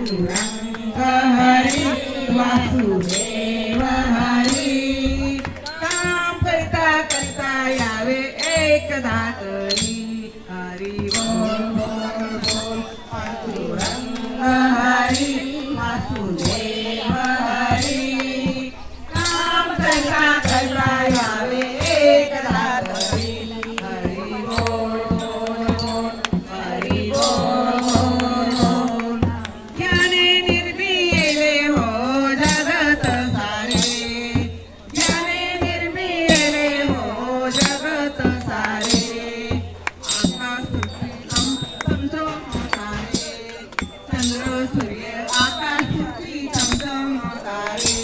पांडुरंग हरी वासुदेव हरी काम करता करता यावे एकदा तरी हरी बोल बोल बोल पांडुरंग हरी वासुदेव हरी काम करता करता यावे एकदा तरी हरी बोल बोल बोल हरी बोल बोल बोल ज्ञाने निर्मिले हो जगत सारे ज्ञाने निर्मिले हो जगत सारे आकाश चंद्र तारे चंद्र सूर्य आकाश चंद्र तारे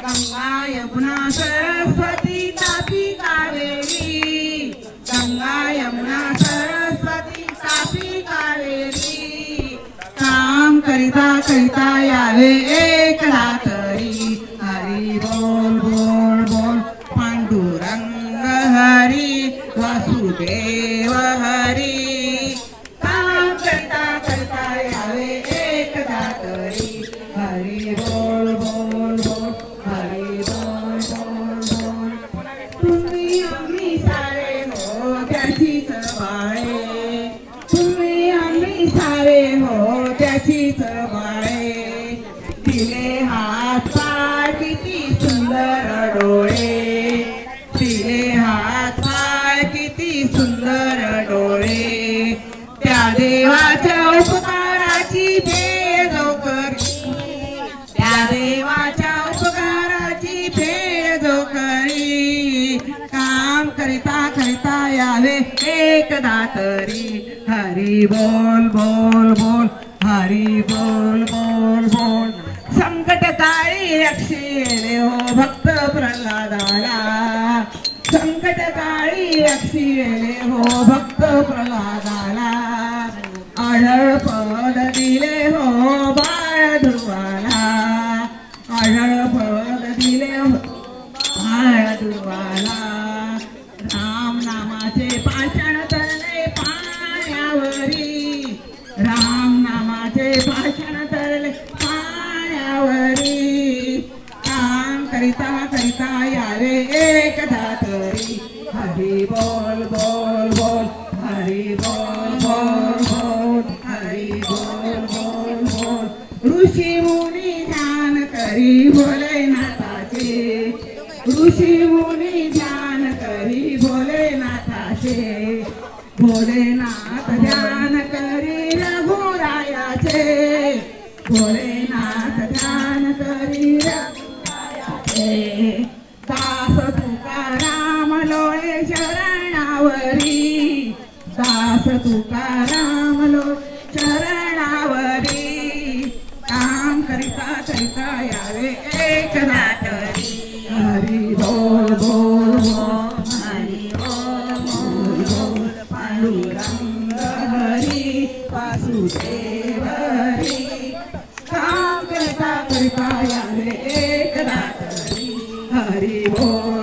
गंगा यमुना सरस्वती तापी कावेरी गंगा यमुना सरस्वती तापी कावेरी काम करिता करिता यावे एकदा तरी हरी बोल बोल बोल पांडुरंग हरी वासुदेव हरी काम करता करता यावे एकदा तरी हरी बोल बोल बोल हरी बोल बोल बोल तुम्ही आम्ही सारे हो त्याचीच बाळे तुम्ही आम्ही सारे हो त्याचीच बाळे दिले हात पाय किती सुंदर डोळे दिले हात पाय किती सुंदर डोळे त्या देवाच्या उपकाराची भेद करी त्या देवाच्या उपकाराची भेद करी काम करिता करिता यावे एकदा तरी हरी बोल बोल बोल हरी बोल बोल बोल संकट काळी रक्षिले हो भक्त प्रल्हादाला संकट काळी रक्षिले हो भक्त प्रल्हादाला आढळ पद दिले हो बाळ ध्रुवाला आढळ पद दिले हो बाळ ध्रुवाला राम नामाचे भाषण तरले पाण्यावरी राम नामाचे भाषण तरले पाण्यावरी काम करिता करिता यावे एकदा तरी हरी बोल बोल बोल हरी बोल बोल बोल हरी बोल बोल बोल ऋषी मुनी ध्यान करी भोलेनाथाचे ऋषी मुनी ध्यान करी भोलेनाथाचे भोलेनाथ ध्यान करी रघुरायाचे भोलेनाथ ध्यान करी रघुरायाचे दास तुकाराम लोळे शरणावरी दास तुकाराम लोळे शरणावरी काम करिता करिता यावे एकदा तरी हरी बोल बोल बोल हरी बोल बोल बोल पांडुरंग हरी वासुदेव हरी काम करिता करिता यावे एकदा तरी हरी बोल